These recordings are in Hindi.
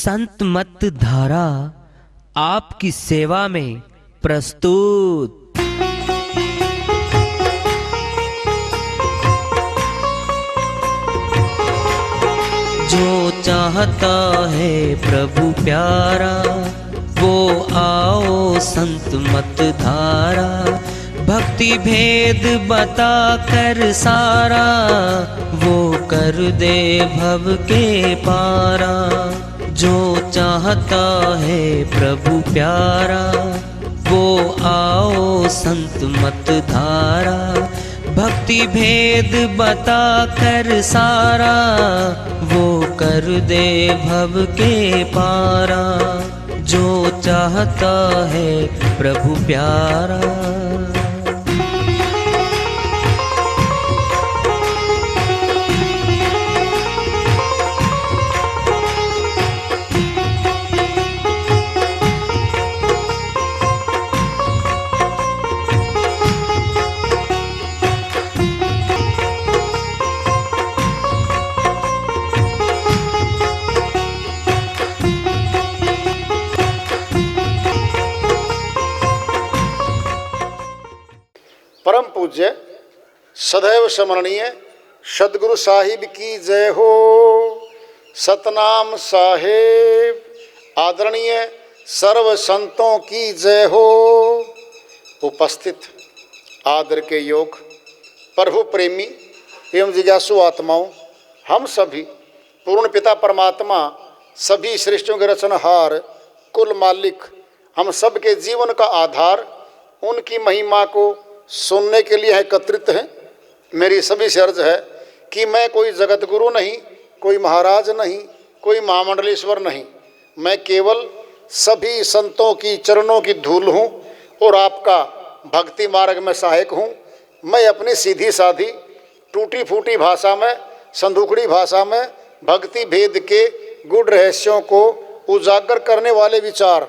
संत मत धारा आपकी सेवा में प्रस्तुत। जो चाहता है प्रभु प्यारा वो आओ संत मत धारा, भक्ति भेद बता कर सारा वो कर दे भव के पारा। जो चाहता है प्रभु प्यारा वो आओ संत मत धारा, भक्ति भेद बता कर सारा वो कर दे भव के पारा। जो चाहता है प्रभु प्यारा। परम पूज्य सदैव स्मरणीय सदगुरु साहिब की जय हो। सतनाम साहेब आदरणीय सर्व संतों की जय हो। उपस्थित आदर के योग प्रभु प्रेमी एवं जिज्ञासु आत्माओं, हम सभी पूर्ण पिता परमात्मा सभी सृष्टियों के रचनहार कुल मालिक हम सब के जीवन का आधार उनकी महिमा को सुनने के लिए एकत्रित हैं। मेरी सभी से अर्ज है कि मैं कोई जगत गुरु नहीं, कोई महाराज नहीं, कोई महामंडलेश्वर नहीं, मैं केवल सभी संतों की चरणों की धूल हूँ और आपका भक्ति मार्ग में सहायक हूँ। मैं अपनी सीधी साधी टूटी फूटी भाषा में, संदूकड़ी भाषा में भक्ति भेद के गुड़ रहस्यों को उजागर करने वाले विचार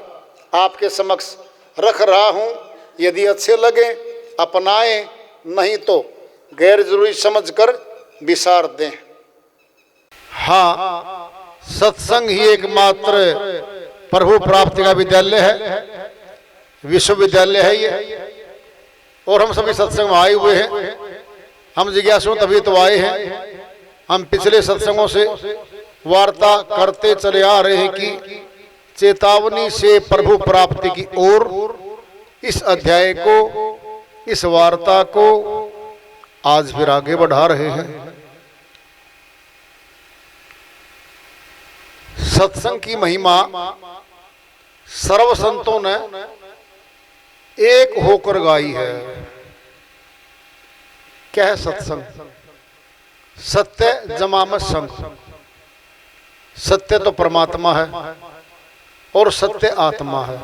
आपके समक्ष रख रहा हूँ। यदि अच्छे लगे अपनाएं, नहीं तो गैर जरूरी समझकर विसार दें। हाँ, सत्संग ही एकमात्र प्रभु प्राप्ति का विद्यालय है, विश्वविद्यालय है ये। और हम सभी सत्संग में आए हुए हैं। हम जिज्ञासु तभी तो आए हैं। हम पिछले सत्संगों से वार्ता करते चले आ रहे हैं कि चेतावनी से प्रभु प्राप्ति की ओर इस अध्याय को, इस वार्ता को आज फिर आगे बढ़ा रहे हैं। सत्संग की महिमा सर्व संतों ने एक होकर गाई है। क्या है सत्संग? सत्य जमामत संग। सत्य तो परमात्मा है और सत्य आत्मा है।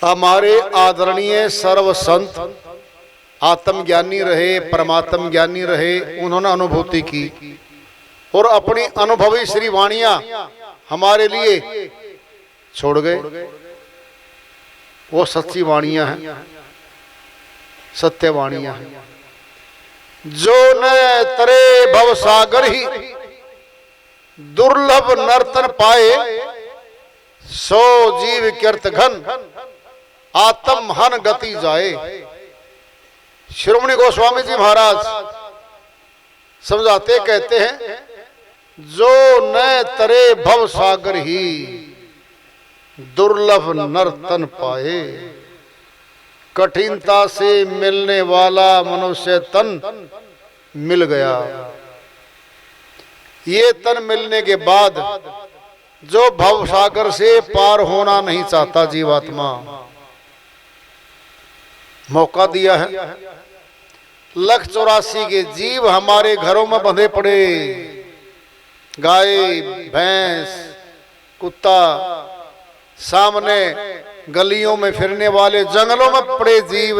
हमारे आदरणीय सर्व संत आत्मज्ञानी रहे, परमात्म ज्ञानी रहे, उन्होंने अनुभूति की और अपनी अनुभवी श्री वाणियां हमारे लिए छोड़ गए। वो सच्ची वाणियां हैं, सत्य वाणियां हैं। जो न तरे भव सागर ही दुर्लभ नर्तन पाए, सो जीव कीर्त घन आत्म हन गति जाए। श्रोमणी गोस्वामी जी महाराज समझाते कहते हैं, जो न तरे भव सागर ही दुर्लभ नर्तन पाए, कठिनता से मिलने वाला मनुष्य तन मिल गया। ये तन मिलने के बाद जो भव सागर से पार होना नहीं चाहता जीवात्मा, मौका दिया है। 184 के जीव हमारे घरों में बंधे पड़े, गाय भैंस कुत्ता, सामने गलियों में फिरने वाले, जंगलों में पड़े जीव,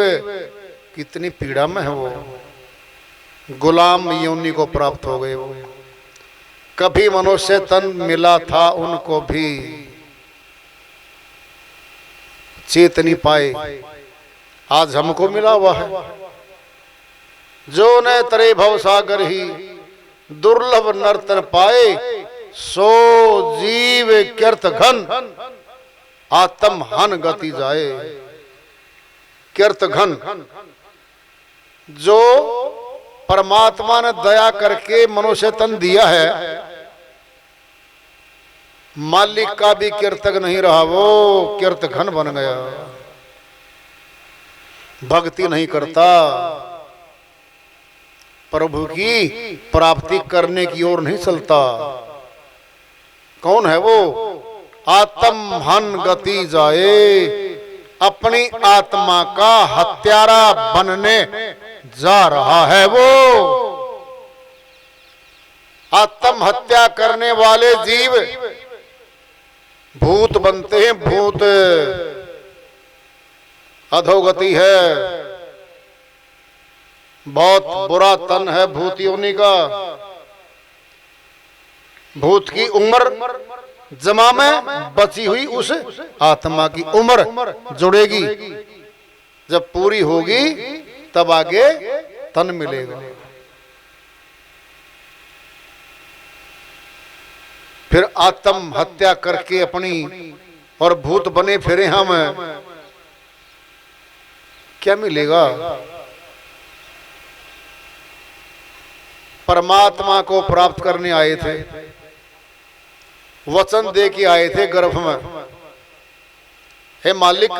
कितनी पीड़ा में है वो। गुलाम योनि को प्राप्त हो गए वो। कभी मनुष्य तन मिला था उनको भी चेत नहीं पाए, आज हमको मिला हुआ है। जो न तरे भव सागर ही दुर्लभ नर्तन पाए, सो जीव कृत घन आत्म हन गति जाए। कृत घन, जो परमात्मा ने दया करके मनुष्य तन दिया है, मालिक का भी कीर्तक नहीं रहा, वो कीर्त घन बन गया, भक्ति नहीं करता, प्रभु की प्राप्ति करने की ओर नहीं चलता। कौन है वो? आत्म हन गति जाए, अपनी आत्मा का हत्यारा बनने जा रहा है वो। आत्म हत्या करने वाले जीव भूत बनते हैं, भूत अधोगति है, बहुत बुरा तन है भूत योनि का। भूत की उम्र जमा में बची हुई उस आत्मा की उम्र जुड़ेगी, जब पूरी होगी तब आगे तन मिलेगा। फिर आत्म हत्या करके अपनी और भूत बने फिरे हम, क्या मिलेगा? परमात्मा को प्राप्त करने आए थे, वचन दे के आए थे गर्भ में, हे मालिक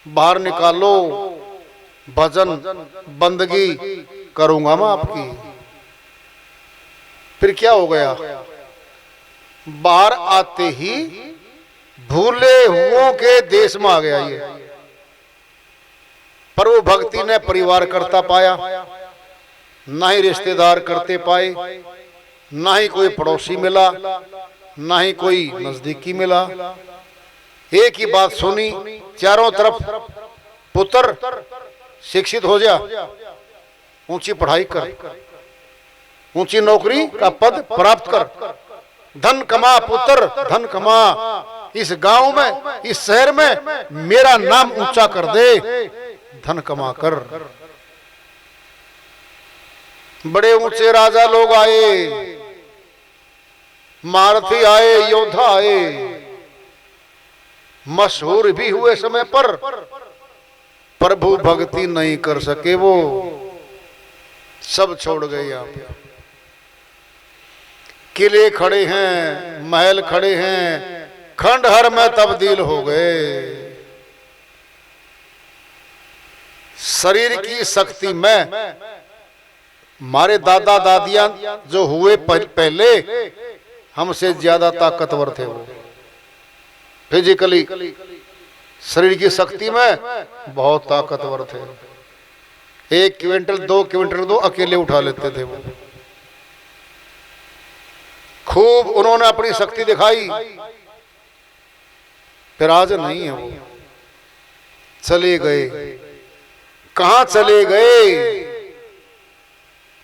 बाहर निकालो, भजन बंदगी करूंगा मैं आपकी। फिर क्या हो गया? बाहर आते ही भूले हुओं के देश में आ गया ये। पर वो भक्ति ने परिवार करता पाया, ना ही रिश्तेदार करते पाए, ना ही कोई पड़ोसी मिला, ना ही कोई नजदीकी मिला। एक ही बात सुनी चारों तरफ, पुत्र शिक्षित हो जा, ऊंची पढ़ाई कर, ऊंची नौकरी का पद प्राप्त कर, धन कमा पुत्र, धन कमा, इस गांव में, इस शहर में मेरा नाम ऊंचा कर दे, धन कमा कर। बड़े ऊंचे राजा लोग आए, महारथी आए, योद्धा आए, मशहूर भी हुए समय पर प्रभु भक्ति नहीं कर सके, वो सब छोड़ गए। यहाँ पे किले खड़े हैं, महल खड़े हैं, खंडहर में तब्दील हो गए। शरीर की शक्ति में हमारे दादा दादियां जो हुए पहले हमसे ज्यादा ताकतवर थे, वो फिजिकली शरीर की शक्ति में बहुत ताकतवर थे। 1 क्विंटल 2 क्विंटल तो अकेले उठा लेते थे वो। खूब उन्होंने अपनी शक्ति दिखाई, फिर आज नहीं है वो, चले गए। कहां चले गए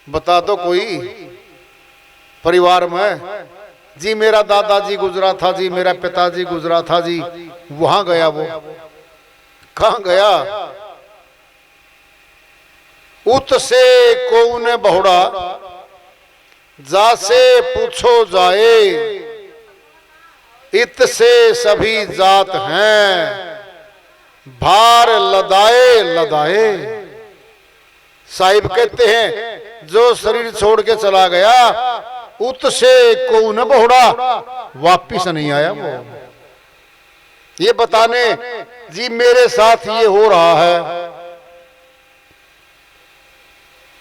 बता दो कोई? परिवार में जी मेरा दादाजी गुजरा था, जी मेरा पिताजी गुजरा था, जी वहां गया वो। कहां गया? उत से कौन बहुड़ा, जा से पूछो जाए, इत से सभी जात हैं, भार लदाए लदाए। साहिब कहते हैं जो शरीर छोड़ के चला गया, उत से को न बहुड़ा, वापिस नहीं आया वो। ये बताने जी मेरे साथ ये हो रहा है,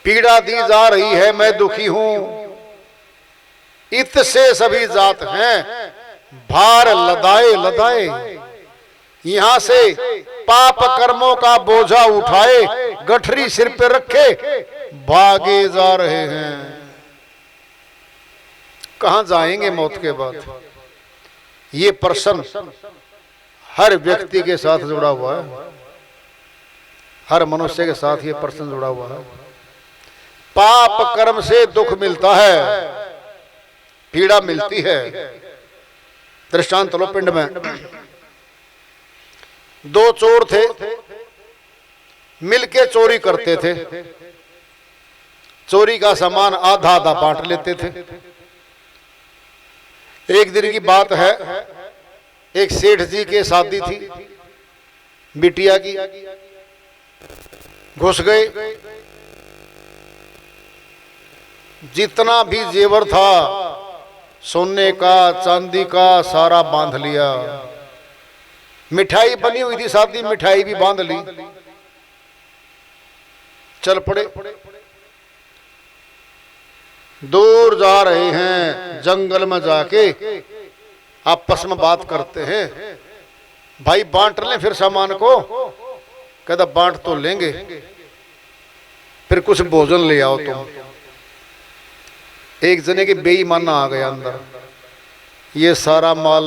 पीड़ा दी जा रही है, मैं दुखी हूं। इत से सभी जात हैं, भार लदाए लदाए। यहां से पाप कर्मों का बोझा उठाए, गठरी सिर पे रखे भागे जा रहे हैं। कहां जाएंगे मौत के बाद? ये प्रश्न हर व्यक्ति के साथ जुड़ा हुआ है, हर मनुष्य के साथ ये प्रश्न जुड़ा हुआ है। पाप कर्म से दुख मिलता है, पीड़ा मिलती है। दृष्टांत लो, पिंड में 2 चोर थे, मिलके चोरी करते थे, चोरी का सामान आधा आधा बांट लेते थे। एक दिन की बात है, एक सेठ जी के शादी थी बिटिया की। घुस गए, जितना भी जेवर था सोने का चांदी का सारा बांध लिया। मिठाई बनी हुई थी शादी, मिठाई भी बांध ली। चल पड़े, दूर जा रहे हैं, जंगल में जाके आपस में बात करते हैं, भाई बांट लें फिर सामान को। कहता बांट तो लेंगे, फिर कुछ भोजन ले आओ तुम। एक जने के बेईमाना आ गया अंदर, ये सारा माल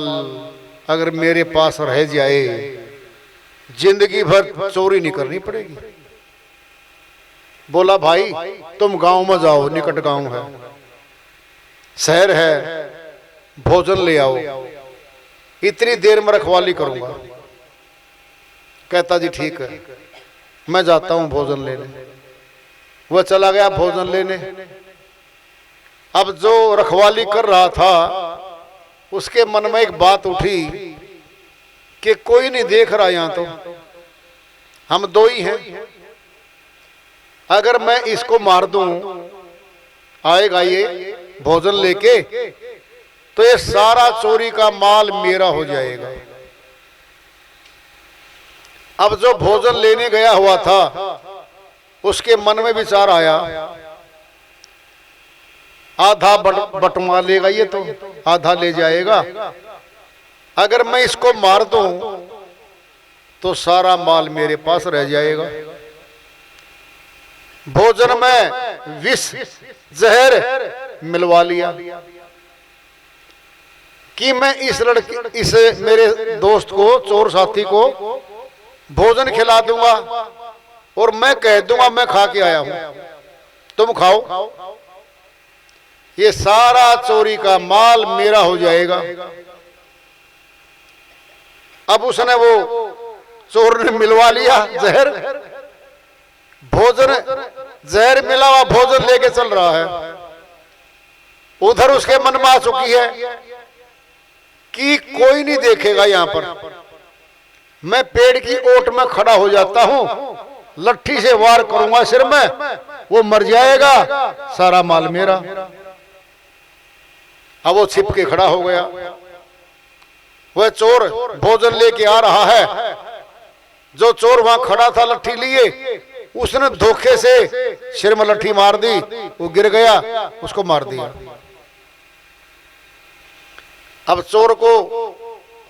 अगर मेरे पास रह जाए जिंदगी भर चोरी नहीं करनी पड़ेगी। बोला भाई तुम गांव में जाओ, निकट गांव है, शहर है, भोजन ले आओ, इतनी देर में रखवाली करूंगा। कहता जी ठीक है, मैं जाता हूं भोजन लेने। वह चला गया भोजन लेने। अब जो रखवाली कर रहा था उसके मन में एक बात उठी कि कोई नहीं देख रहा, यहां तो हम दो ही हैं, अगर मैं इसको मार दूं, आएगा ये भोजन लेके, तो ये सारा चोरी का माल मेरा हो जाएगा। अब जो भोजन लेने गया हुआ था उसके मन में विचार आया, आधा बटवा लेगा ये तो आधा ले जाएगा, अगर मैं इसको मार दूं तो सारा माल मेरे पास रह जाएगा। भोजन में विष जहर मिलवा लिया कि मैं इस मेरे दोस्त को, चोर साथी को भोजन खिला दूंगा और मैं कह दूंगा मैं खा के आया हूं, तुम खाओ, ये सारा चोरी का माल मेरा हो जाएगा। अब उसने वो चोर ने मिलवा लिया जहर, भोजन जहर मिला हुआ भोजन लेके चल रहा है। उधर उसके मन में आ चुकी है कि कोई नहीं देखेगा, यहां पर मैं पेड़ की ओट में खड़ा हो जाता हूं, लट्ठी से वार करूंगा सिर में, वो मर जाएगा, सारा माल मेरा। अब वो छिप के खड़ा हो गया। वह चोर भोजन लेके आ रहा है, जो चोर वहां खड़ा था लट्ठी लिए, उसने धोखे से सिर में लट्ठी मार दी, वो गिर गया, उसको मार दिया। अब चोर को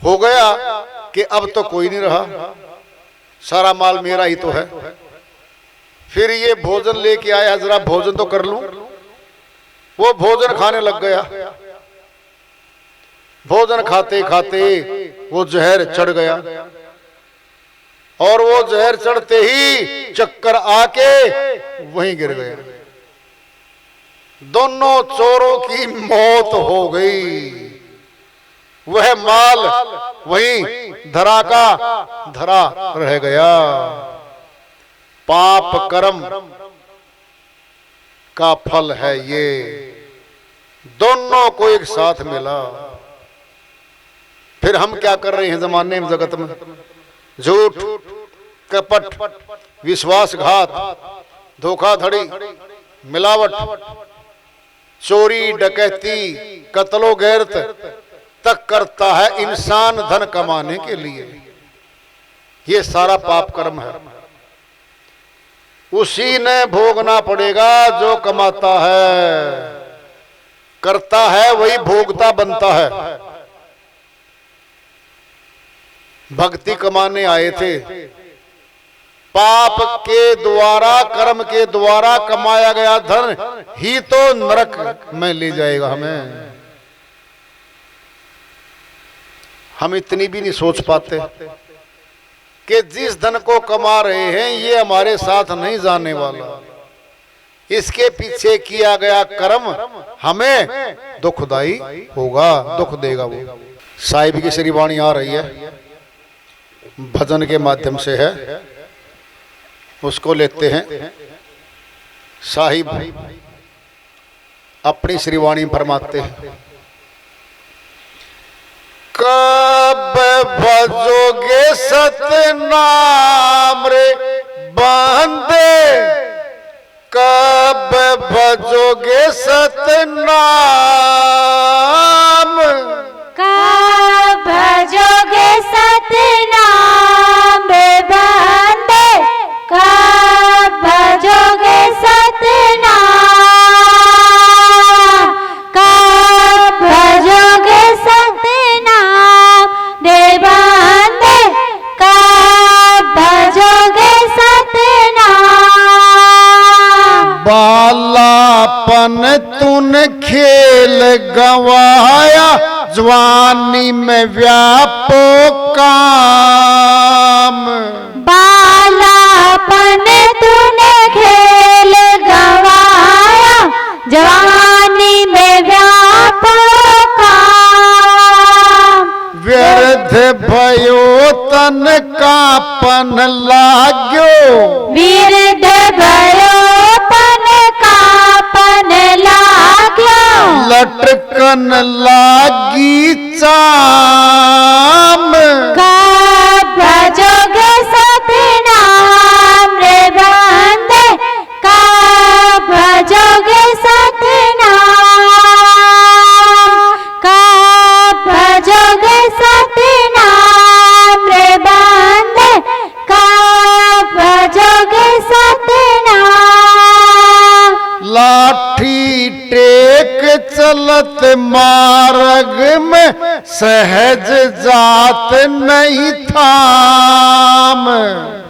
हो गया कि अब तो कोई नहीं रहा, सारा माल मेरा ही तो है। फिर ये भोजन लेके आया, जरा भोजन तो कर लूं। वो भोजन खाने लग गया। भोजन खाते खाते वो जहर चढ़ गया, और वो जहर चढ़ते ही चक्कर आके वहीं गिर गया। दोनों चोरों की मौत हो गई। वह माल वहीं धरा का धरा रह गया। पाप कर्म का फल है ये, दोनों को एक साथ मिला। फिर हम क्या कर रहे हैं जमाने में, जगत में? झूठ, कपट, विश्वासघात, धोखाधड़ी, मिलावट, चोरी, डकैती, कत्लो गैरत तक करता है इंसान धन कमाने के लिए। ये सारा पाप कर्म है, उसी ने भोगना पड़ेगा जो कमाता है। करता है वही भोगता बनता है। भक्ति कमाने आए थे, पाप के द्वारा, कर्म के द्वारा कमाया गया धन ही तो नरक में ले जाएगा हमें। हम इतनी भी नहीं सोच पाते कि जिस धन को कमा रहे हैं ये हमारे साथ नहीं जाने वाला, इसके पीछे किया गया कर्म हमें दुखदाई होगा, दुख देगा। वो साहिब की श्री वाणी आ रही है, भजन के माध्यम से है, उसको लेते हैं। साहिब अपनी श्रीवाणी फरमाते हैं, कब भजोगे सतनाम रे बंदे, कब भजोगे सतनाम, कब भजोगे सतनाम रे बंदे, कब भजोगे सतनाम, कब भजोगे सतनाम रे बंदे, कब भजोगे सतनाम। बालापन तूने खेल गवाया, जवानी में व्यापो काम, बालापन तूने खेल गवाया, जवानी में व्यापो काम। व्यर्थ भयो तन कापन लाग्यो, विरध भयो तन कापन लाग्यो, लटकन लागी चाम, कब भजोगे सतनाम रे बंदे, कब भजोगे सतनाम, कब भजोगे सतनाम रे बंदे, कब भजोगे सतनाम। लाठी टेक चलत मार्ग में, सहज जात नहीं थाम,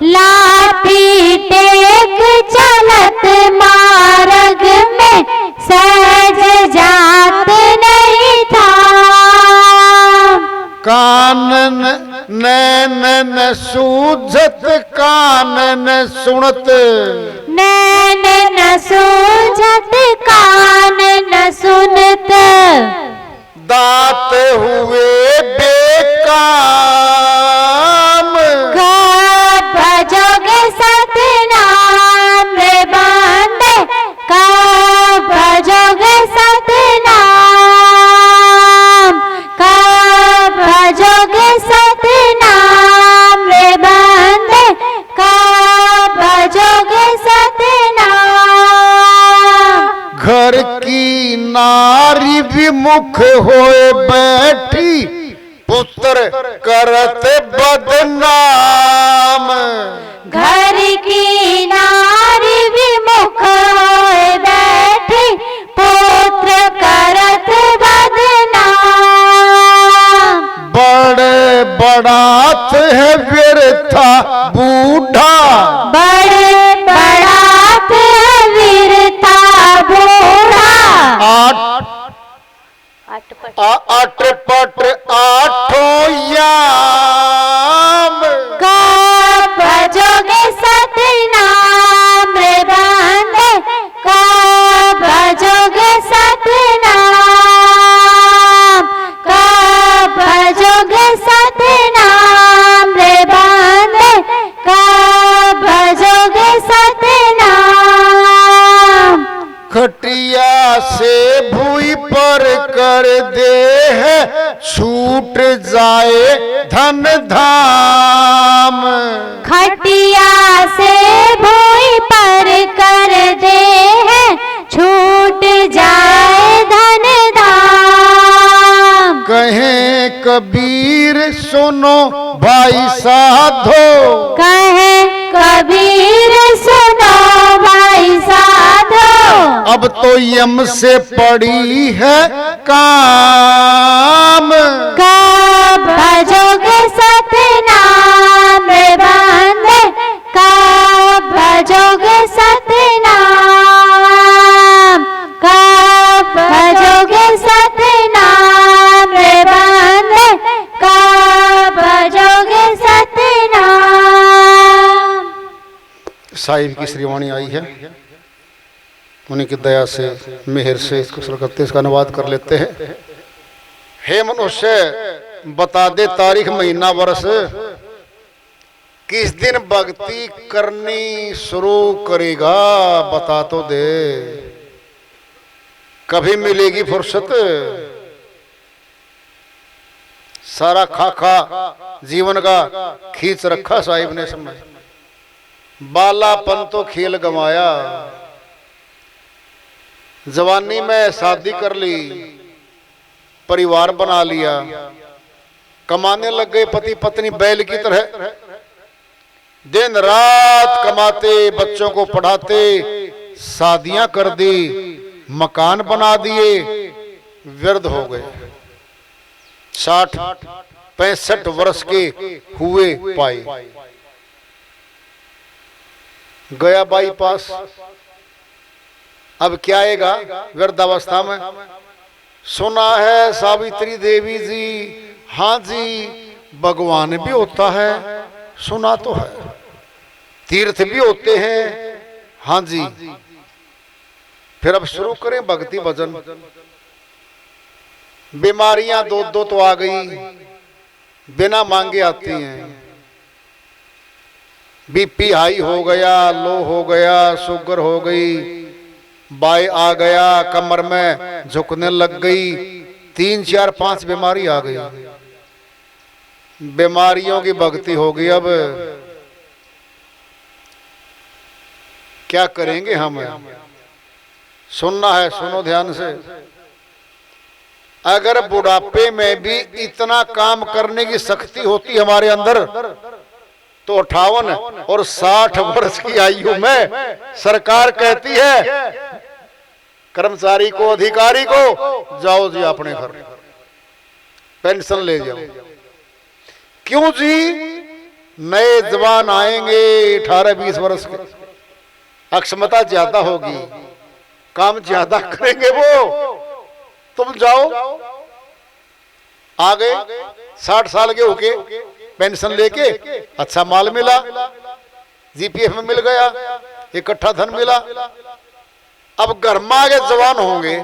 लाठी टेक चलत मार्ग में, सहज जात नहीं था। कानन नैनन सूझत कानन सुनत, नैन न सूझत कान न सुनत, दात हुए बेकाम, कब भजोगे सतनाम रे बंदे, कब भजोगे सतनाम, कब भजोगे सतनाम रे बंदे, कब भजोगे सतनाम। घर की नारी विमुख होए बैठी, पुत्र करत बदनाम, घर की नारी विमुख होए बैठी, पुत्र करत बदनाम। बड़े बड़ात है व्यर्था बूढ़ा, बड़े बड़ात वीरता बूढ़ा, अट पट आठों याम, कब भजोगे सतनाम रे बंदे, कब भजोगे सतनाम, कब भजोगे सतनाम रे बंदे, कब भजोगे सतनाम। खटिया से भूई पर कर दे है, छूट जाए धन धाम, खटिया से भूई पर कर दे है, छूट जाए धन धाम। कहे कबीर सुनो भाई साधो, कहे कबीर सुनो भाई साधो, अब तो यम से पड़ी है काम, कब भजोगे सतनाम रे बंदे, कब भजोगे सतनाम, कब भजोगे सतनाम रे बंदे, कब भजोगे सतनाम। साहिब की श्रीवाणी आई है, उन्हीं की दया से मेहर से इसको सरकते इसका अनुवाद कर लेते हैं। हे मनुष्य, बता दे तारीख महीना वर्ष, किस दिन भक्ति करनी शुरू करेगा, बता तो दे, कभी मिलेगी फुर्सत। सारा खाका जीवन का खींच रखा साहिब ने समय। बालापन तो खेल गंवाया, जवानी में शादी कर ली, परिवार बना लिया, कमाने लग गए पति पत्नी बैल की तरह, दिन रात कमाते, बच्चों को पढ़ाते, शादियां कर दी, मकान बना दिए, व्यर्थ हो गए। 60-65 वर्ष के हुए पाए, गया बाईपास। अब क्या आएगा वृद्धावस्था में? सुना है सावित्री देवी जी, हाँ जी भगवान भी होता है, सुना तो है, तीर्थ भी होते हैं, हाँ जी। फिर अब शुरू करें भक्ति भजन। बीमारियां दो दो तो आ गई, बिना मांगे आती हैं। बीपी हाई हो गया, लो हो गया, शुगर हो गई, बाई आ गया, कमर में झुकने लग गई, 3, 4, 5 बीमारी आ गई। बीमारियों की भक्ति हो गई। अब क्या करेंगे हम? सुनना है, सुनो ध्यान से। अगर बुढ़ापे में भी इतना काम करने की शक्ति होती हमारे अंदर, तो 58 और 60 वर्ष की आयु में सरकार कहती है कर्मचारी को, अधिकारी को, जाओ जी अपने घर पेंशन ले जाओ। क्यों जी? नए जवान आएंगे 18-20 वर्ष के, अक्षमता ज्यादा होगी, काम ज्यादा करेंगे वो। तुम जाओ, आ गए 60 साल के होके पेंशन लेके, अच्छा माल मिला, जीपीएफ में मिल गया, इकट्ठा धन मिला। अब घर में आगे जवान होंगे,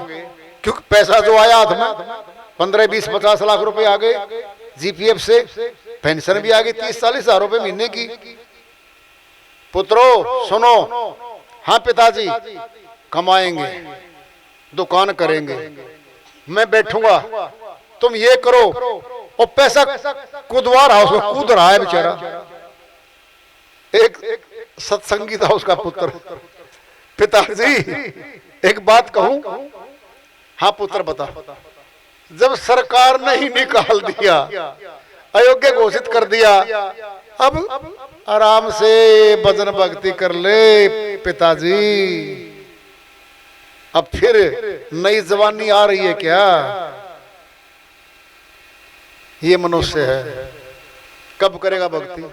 क्योंकि पैसा जो आया हाथ में 15, 20, 50 लाख रुपए आ गए जीपीएफ से, पेंशन भी आ गई 30-40 हजार रुपए महीने की। पुत्रो सुनो, हाँ पिताजी कमाएंगे, दुकान करेंगे, मैं बैठूंगा, तुम ये करो। और पैसा कूदवा रहा, उसको कूद रहा है बेचारा। एक सत्संगी था उसका पुत्र, पिताजी एक बात कहूं? हाँ पुत्र बता। जब सरकार ने ही निकाल दिया, अयोग्य घोषित कर दिया, अब आराम से भजन भक्ति कर ले पिताजी। अब फिर नई जवानी आ रही है क्या? ये मनुष्य है, कब करेगा भक्ति?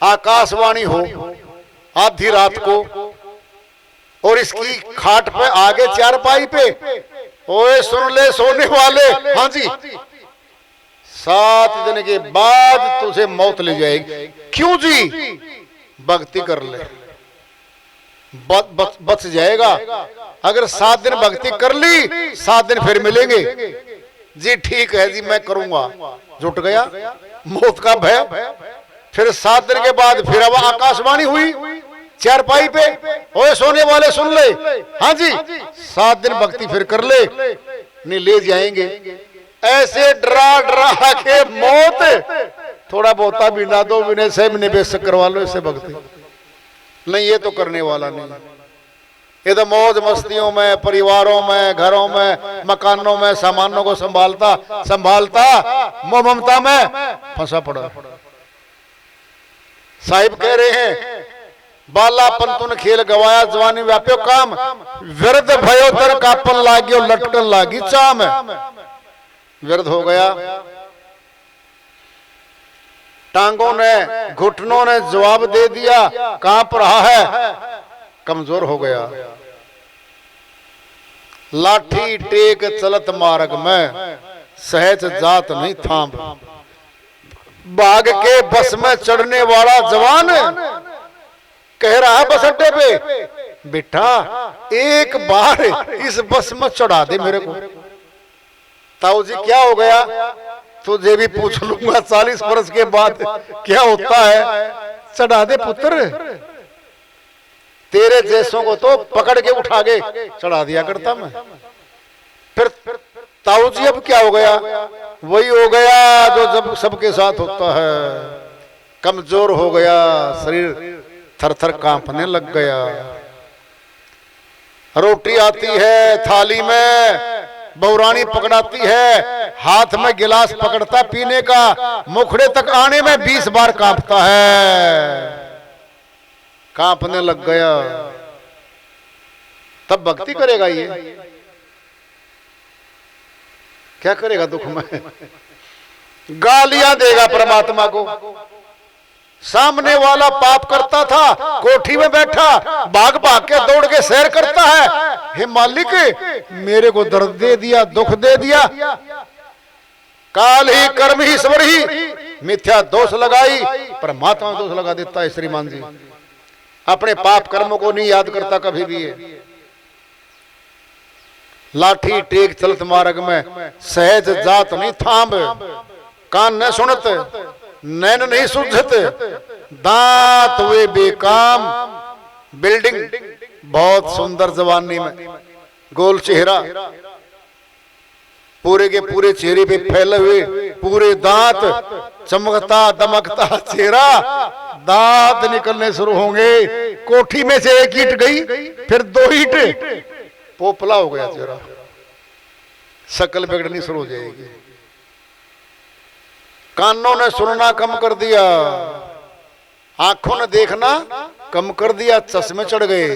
आकाशवाणी हो आधी रात को, और इसकी खाट पे आगे चारपाई पे, ओए सुन ले सोने वाले, हाँ जी 7 दिन के बाद तुझे मौत ले जाएगी। क्यों जी? भक्ति कर ले, बच जाएगा। अगर 7 दिन भक्ति कर ली, 7 दिन फिर मिलेंगे जी। ठीक है जी मैं करूंगा, जुट गया, मौत का भय। फिर 7 दिन के बाद फिर अब आकाशवाणी हुई चारपाई पे, ओए सोने वाले सुन ले, हाँ जी 7 दिन भक्ति फिर कर ले, नहीं ले जाएंगे। ऐसे डरा डरा के मौत, थोड़ा बहुता बिना दो विनय से निवेश करवा लो इसे भक्ति। नहीं, ये तो करने वाला नहीं। ये तो मौज मस्तियों में, परिवारों में, घरों में, मकानों में, सामानों को संभालता मोह ममता में फंसा पड़ा। साहिब कह रहे हैं बालापन तुन खेल गवाया, जवानी व्याप्यो काम, व्यर्थ भयो तर कापन लागियो, लटकन लागी चाम। व्यर्थ हो गया, टांगों ने, घुटनों ने जवाब दे दिया, कांप रहा है, कमजोर हो गया। लाठी टेक चलत मार्ग में, सहज जात नहीं थाम। बाघ के बस में चढ़ने वाला जवान कह रहा है बस अड्डे पे, बेटा एक बार इस बस में चढ़ा दे मेरे को। ताऊ जी क्या हो गया? तुझे भी पूछ लूंगा 40 वर्ष के बाद क्या होता है। चढ़ा दे पुत्र, तेरे जैसों को तो पकड़ के उठा के चढ़ा दिया करता मैं। फिर ताऊ जी अब क्या हो गया? वही हो गया जो जब सबके साथ होता है। कमजोर हो गया, शरीर थर थर कांपने लग गया। रोटी आती है थाली में, बहुरानी पकड़ाती है, हाथ में गिलास पकड़ता पीने का, मुखड़े तक आने में 20 बार कांपता है, कांपने लग गया। तब भक्ति करेगा ये, क्या करेगा दुख में? गालियां देगा परमात्मा को। सामने वाला पाप करता था, कोठी में बैठा, भाग भाग के दौड़ के सैर करता है, हे मालिक मेरे को दर्द दे दिया, दुख दे दिया। काल ही कर्म ही स्वर ही मिथ्या दोष लगाई, परमात्मा दोष लगा देता है श्रीमान जी। अपने पाप कर्मों को नहीं याद करता कभी भी। लाठी टेक चलत मार्ग में, सहज जात नहीं थाम, कान न सुनत, नैन नहीं सुझत, दांत हुए बेकाम। बिल्डिंग बहुत सुंदर जवानी में, गोल चेहरा, पूरे के पूरे चेहरे पे फैले हुए पूरे दांत, चमकता दमकता चेहरा, दांत निकलने शुरू होंगे। कोठी में से एक ईंट गई, फिर 2 ईंट, पोपला हो गया चेहरा, शक्ल बिगड़नी शुरू हो जाएगी। कानों ने सुनना कम कर दिया, आंखों ने देखना कम कर दिया, चश्मे चढ़ गए।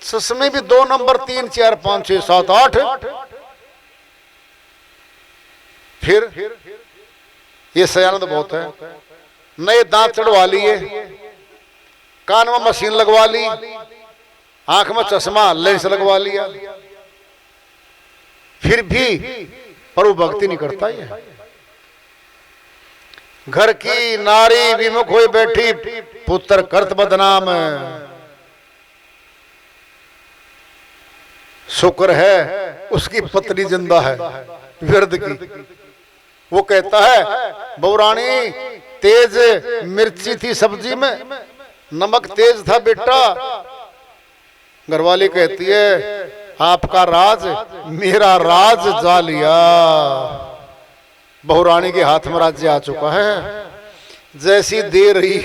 चश्मे भी 2 नंबर, 3, 4, 5, 6, 7, 8। फिर ये सयाना तो बहुत है। नए दांत चढ़वा लिए, कान में मशीन लगवा ली, आंख में चश्मा लेंस लगवा लिया, फिर भी पर वो भक्ति नहीं करता। ये घर की नारी विमुख हुई बैठी, पुत्र कर्त बदनाम। शुक्र है उसकी पत्नी जिंदा है व्यर्थ की। वो कहता है बहुरानी तेज मिर्ची थी सब्जी में, नमक तेज था बेटा। घरवाली कहती है आपका राज मेरा राज जा लिया। बहुरानी के हाथ में राज्य आ चुका है, जैसी दे रही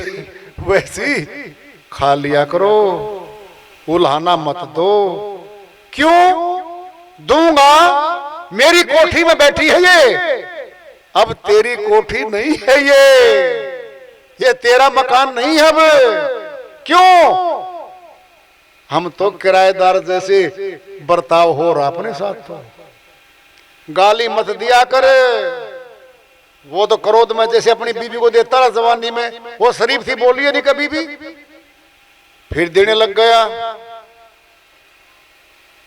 वैसी खा लिया करो, उल्हाना मत दो। क्यों दूंगा? मेरी कोठी में बैठी है ये, अब तेरी कोठी नहीं है ये तेरा मकान नहीं है अब। क्यों? हम तो किराएदार जैसे बर्ताव हो रहा अपने साथ। तो गाली मत दिया कर। वो तो क्रोध में जैसे अपनी बीवी को देता रहा जवानी में, वो शरीफ थी, बोली है नहीं कभी भी, फिर देने लग गया।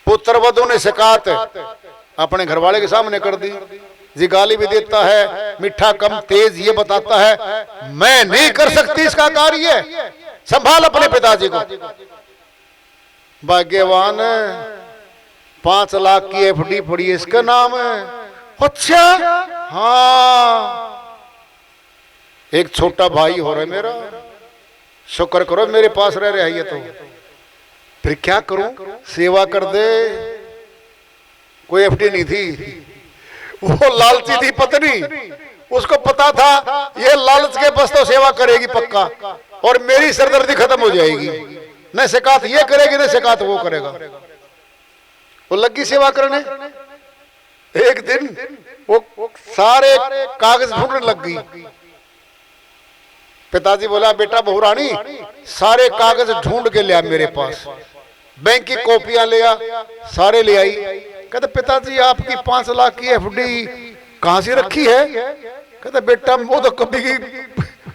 पुत्र वधू ने शिकायत अपने घरवाले के सामने कर दी जी, गाली भी देता है, मीठा कम तेज ये बताता है, मैं नहीं कर सकती इसका कार्य, संभाल अपने पिताजी को। भाग्यवान 5 लाख की एफडी पड़ी है इसका नाम है। अच्छा हाँ, एक छोटा भाई हो रहा है मेरा, शुक्र करो मेरे पास रह रहा है ये। तो फिर क्या करूं? सेवा कर दे। कोई एफडी नहीं थी, वो लालची थी पत्नी, उसको पता था ये लालच के बस तो सेवा करेगी पक्का, और मेरी सरदर्दी खत्म हो जाएगी। न शिकायत ये करेगी न शिकायत वो करेगा। वो लगी सेवा करने। एक दिन वो सारे कागज ढूंढने लग गई। पिताजी बोला बेटा बहुरानी सारे कागज ढूंढ के लिया मेरे पास, बैंक की कॉपियां ले आ, सारे ले आई। कहते पिताजी आपकी 5 लाख की एफडी कहां से रखी है? कहते बेटा वो तो कभी की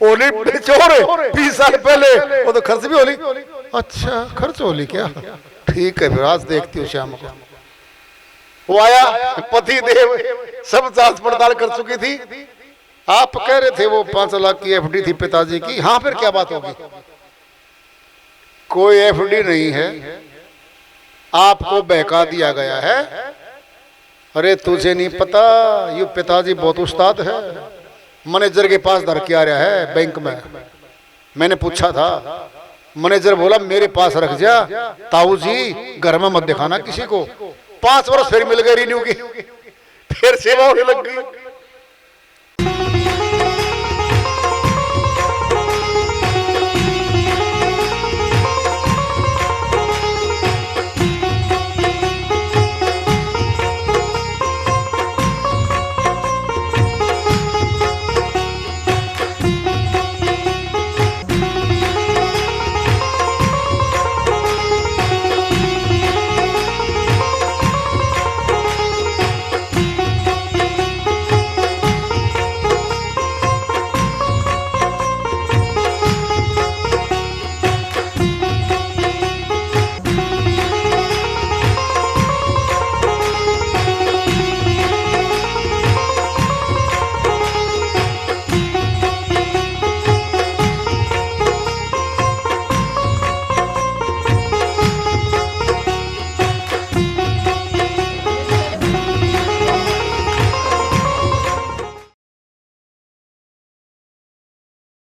ओली चोर है, 20 साल पहले वो तो खर्च भी होली। अच्छा खर्च होली क्या? ठीक है फिर आज देखती हूँ शाम को। वो आया, पति देव सब जांच पड़ताल कर चुकी थी। आप कह रहे थे वो 5 लाख की एफडी थी पिताजी की। हाँ फिर क्या बात होगी? कोई एफडी नहीं है, आपको बहका दिया गया है। अरे तुझे नहीं पता, ये पिताजी बहुत उस्ताद है, मैनेजर के पास धर के आ रहा है बैंक में। मैंने पूछा था, मैनेजर बोला मेरे पास रख जा, ताऊ जी घर में मत दिखाना किसी को। 5 वर्ष फिर मिल गए रिन्यू की, फिर सेवा होने लग गई।